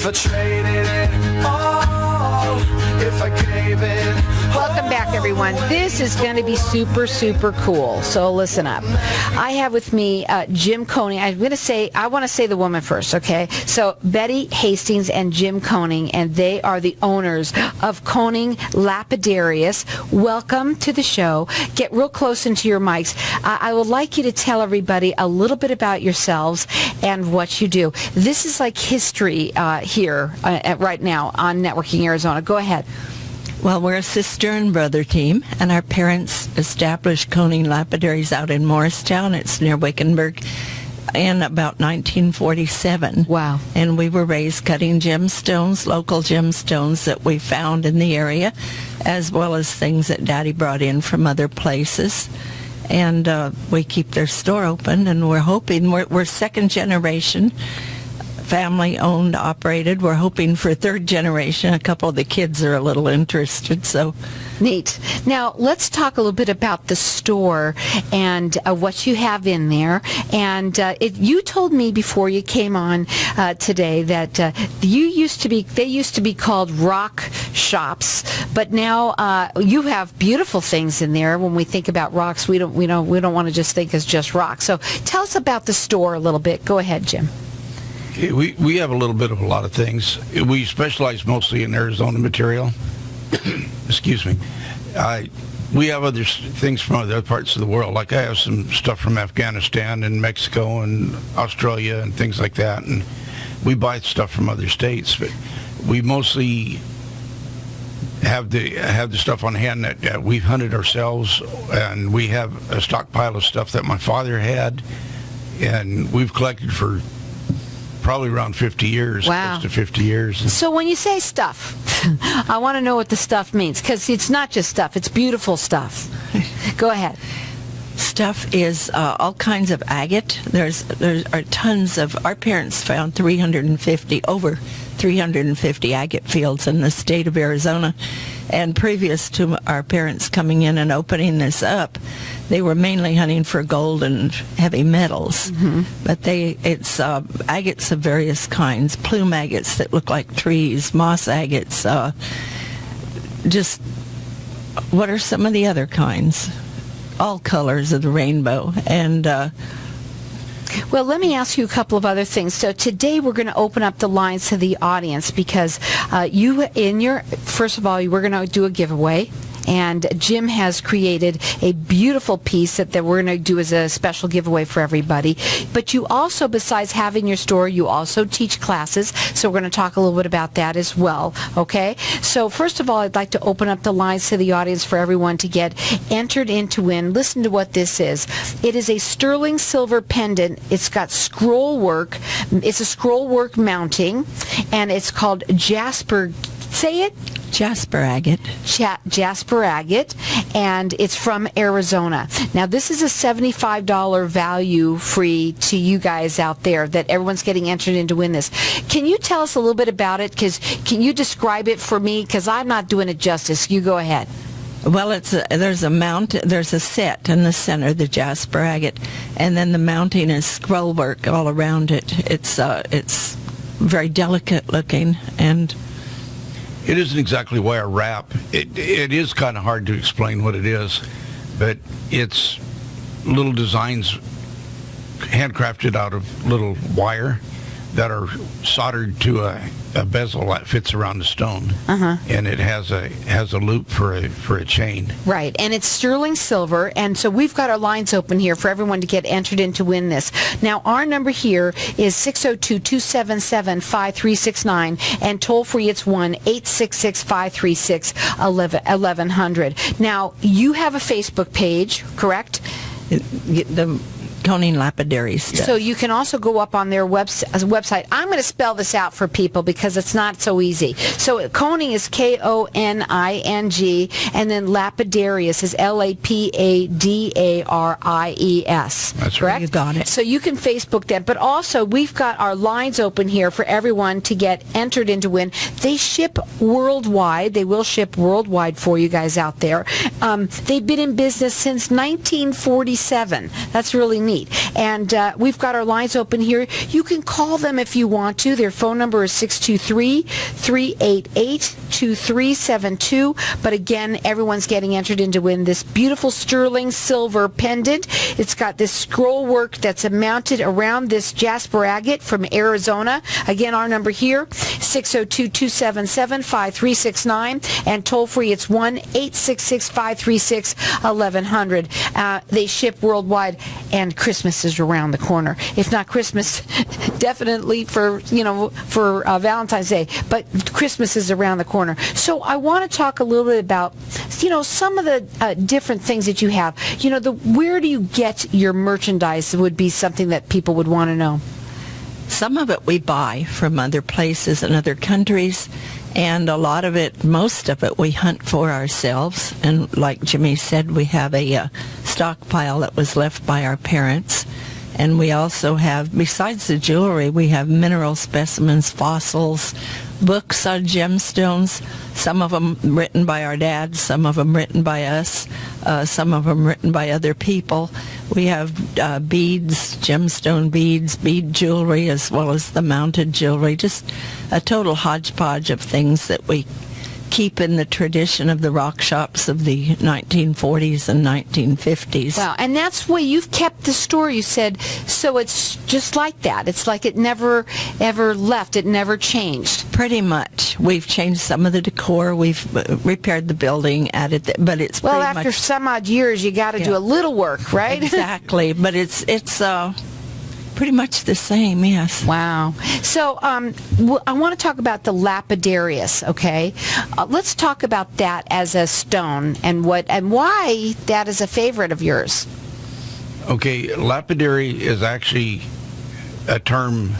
if I traded it all, if I gave it. Welcome back, everyone. This is going to be super, super cool. So listen up. I have with me Jim Koning. I want to say the woman first, okay? So Betty Hastings and Jim Koning, and they are the owners of Koning Lapidaries. Welcome to the show. Get real close into your mics. I would like you to tell everybody a little bit about yourselves and what you do. This is like history here right now on Networking Arizona. Go ahead. Well, we're a sister and brother team, and our parents established Koning Lapidaries out in Morristown. It's near Wickenburg in about 1947. Wow. And we were raised cutting gemstones, local gemstones that we found in the area, as well as things that Daddy brought in from other places. And we keep their store open, and we're hoping, we're second generation, family owned, operated. We're hoping for third generation. A couple of the kids are a little interested, so. Neat. Now, let's talk a little bit about the store and what you have in there. And you told me before you came on today that they used to be called rock shops, but now you have beautiful things in there. When we think about rocks, we don't want to just think as just rocks. So tell us about the store a little bit. Go ahead, Jim. We have a little bit of a lot of things. We specialize mostly in Arizona material. Excuse me. We have other things from other parts of the world. Like I have some stuff from Afghanistan and Mexico and Australia and things like that. And we buy stuff from other states, but we mostly have the stuff on hand that we've hunted ourselves, and we have a stockpile of stuff that my father had, and we've collected for probably around 50 years. Wow. Close to 50 years. So when you say stuff, I want to know what the stuff means, because it's not just stuff, it's beautiful stuff. Go ahead. Stuff is all kinds of agate. There are tons of, our parents found over 350 agate fields in the state of Arizona. And previous to our parents coming in and opening this up, they were mainly hunting for gold and heavy metals. Mm-hmm. But it's agates of various kinds, plume agates that look like trees, moss agates, just what are some of the other kinds? All colors of the rainbow. And well, let me ask you a couple of other things. So today we're going to open up the lines to the audience because first of all, we're going to do a giveaway. And Jim has created a beautiful piece that we're going to do as a special giveaway for everybody. But you also, besides having your store, you also teach classes. So we're going to talk a little bit about that as well. Okay? So first of all, I'd like to open up the lines to the audience for everyone to get entered in to win. Listen to what this is. It is a sterling silver pendant. It's got scroll work. It's a scroll work mounting. And it's called Jasper. Say it. Jasper agate. Jasper agate, and it's from Arizona. Now, this is a $75 value free to you guys out there that everyone's getting entered in to win this. Can you tell us a little bit about it? Can you describe it for me? Because I'm not doing it justice. You go ahead. Well, there's a set in the center, the Jasper agate, and then the mounting is scroll work all around it. It's very delicate looking, and it isn't exactly wire wrap. It is kind of hard to explain what it is, but it's little designs handcrafted out of little wire that are soldered to a bezel that fits around the stone, and it has a loop for a chain. Right, and it's sterling silver, and so we've got our lines open here for everyone to get entered in to win this. Now, our number here is 602-277-5369, and toll free it's 1-866-536-1100. Now, you have a Facebook page, correct? The Koning Lapidaries stuff. So you can also go up on their website. I'm going to spell this out for people because it's not so easy. So Koning is Koning, and then Lapidarius is Lapadaries. That's correct? right. You got it. So you can Facebook that. But also, we've got our lines open here for everyone to get entered in to win. They ship worldwide. They will ship worldwide for you guys out there. They've been in business since 1947. That's really neat. And we've got our lines open here. You can call them if you want to. Their phone number is 623-388-2372. But again, everyone's getting entered in to win this beautiful sterling silver pendant. It's got this scroll work that's mounted around this jasper agate from Arizona. Again, our number here, 602-277-5369. And toll free, it's 1-866-536-1100. They ship worldwide, and Christmas is around the corner. If not Christmas, definitely for Valentine's Day, but Christmas is around the corner. So I want to talk a little bit about, some of the different things that you have. Where do you get your merchandise would be something that people would want to know. Some of it we buy from other places and other countries, and a lot of it, most of it, we hunt for ourselves. And like Jimmy said, we have a stockpile that was left by our parents. And we also have, besides the jewelry, we have mineral specimens, fossils, books on gemstones, some of them written by our dad, some of them written by us, some of them written by other people. We have beads, gemstone beads, bead jewelry, as well as the mounted jewelry, just a total hodgepodge of things that we keep in the tradition of the rock shops of the 1940s and 1950s. Wow, and that's where you've kept the store, you said, so it's just like that. It's like it never, ever left. It never changed. Pretty much. We've changed some of the decor. We've repaired the building, added, but it's well, pretty after much, some odd years, you got to do a little work, right? Exactly, but it's pretty much the same, yes. Wow. So I want to talk about the Lapidarius, okay? Let's talk about that as a stone and why that is a favorite of yours. Okay, lapidary is actually a term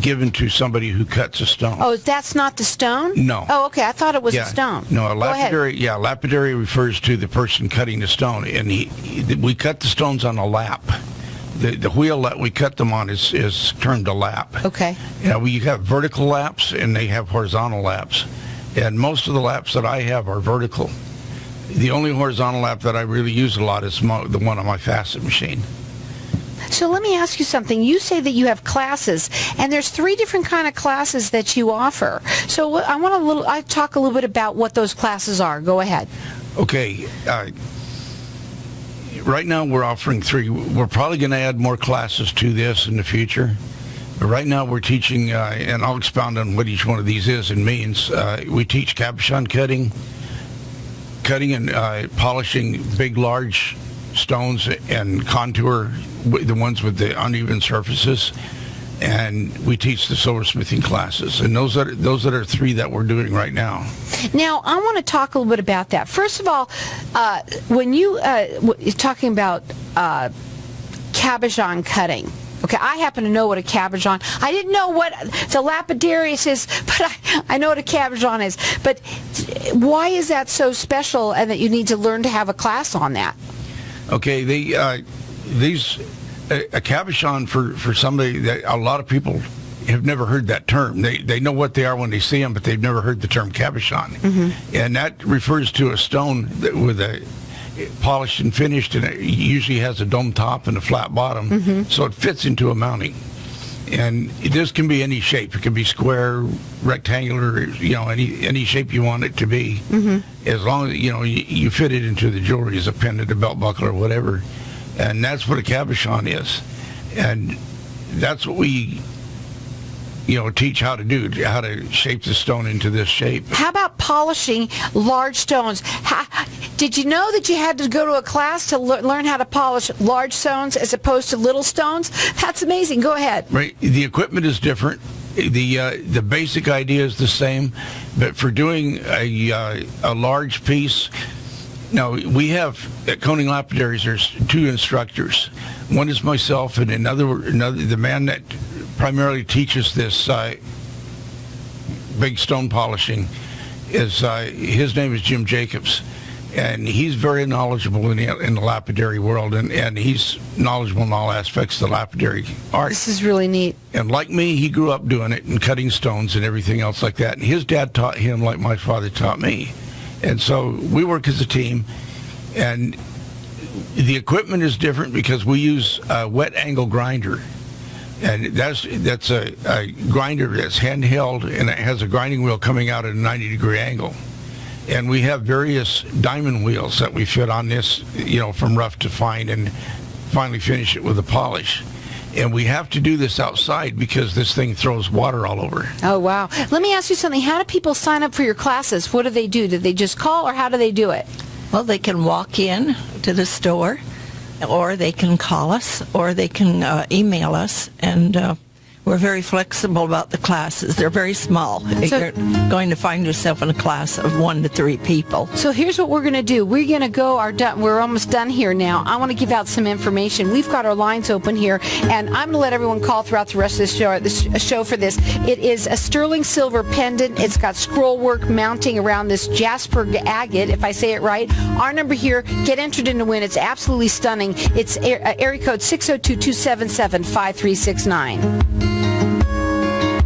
given to somebody who cuts a stone. Oh, that's not the stone? No. Oh, okay. I thought it was a stone. No, a Go ahead. lapidary refers to the person cutting the stone, and we cut the stones on a lap. The wheel that we cut them on is termed a lap. Okay. We have vertical laps and they have horizontal laps. And most of the laps that I have are vertical. The only horizontal lap that I really use a lot is the one on my facet machine. So let me ask you something. You say that you have classes, and there's 3 different kind of classes that you offer. So I talk a little bit about what those classes are. Go ahead. Okay. Right now we're offering 3. We're probably going to add more classes to this in the future. But right now we're teaching, and I'll expound on what each one of these is and means. We teach cabochon cutting and polishing big, large stones and contour, the ones with the uneven surfaces. And we teach the silversmithing classes. And those are 3 that we're doing right now. Now, I want to talk a little bit about that. First of all, when you're talking about cabochon cutting, okay, I happen to know what a cabochon. I didn't know what the Lapidarius is, but I know what a cabochon is. But why is that so special, and that you need to learn to have a class on that? Okay, a cabochon for somebody that a lot of people have never heard that term. They know what they are when they see them, but they've never heard the term cabochon. Mm-hmm. And that refers to a stone with a polished and finished, and it usually has a dome top and a flat bottom, mm-hmm. so it fits into a mounting. And this can be any shape. It can be square, rectangular, any shape you want it to be, mm-hmm. as long as you fit it into the jewelry as a pendant, a belt buckle, or whatever. And that's what a cabochon is, and that's what we teach how to do, how to shape the stone into this shape. How about polishing large stones? Did you know that you had to go to a class to learn how to polish large stones as opposed to little stones? That's amazing. Go ahead. Right. The equipment is different. The basic idea is the same, but for doing a large piece, now, we have, at Koning Lapidaries, there's 2 instructors. One is myself, and another the man that primarily teaches this big stone polishing, his name is Jim Jacobs. And he's very knowledgeable in the lapidary world, and he's knowledgeable in all aspects of the lapidary art. This is really neat. And like me, he grew up doing it and cutting stones and everything else like that. And his dad taught him like my father taught me. And so we work as a team, and the equipment is different because we use a wet angle grinder. And that's a grinder that's handheld, and it has a grinding wheel coming out at a 90-degree angle. And we have various diamond wheels that we fit on this, from rough to fine, and finally finish it with a polish. And we have to do this outside because this thing throws water all over. Oh, wow. Let me ask you something. How do people sign up for your classes? What do they do? Do they just call, or how do they do it? Well, they can walk in to the store, or they can call us, or they can email us, and we're very flexible about the classes. They're very small. You're going to find yourself in a class of 1 to 3 people. So here's what we're going to do. We're going to go, we're almost done here now. I want to give out some information. We've got our lines open here, and I'm going to let everyone call throughout the rest of the show for this. It is a sterling silver pendant. It's got scroll work mounting around this jasper agate, if I say it right. Our number here, get entered in to win. It's absolutely stunning. It's area code 602-277-5369.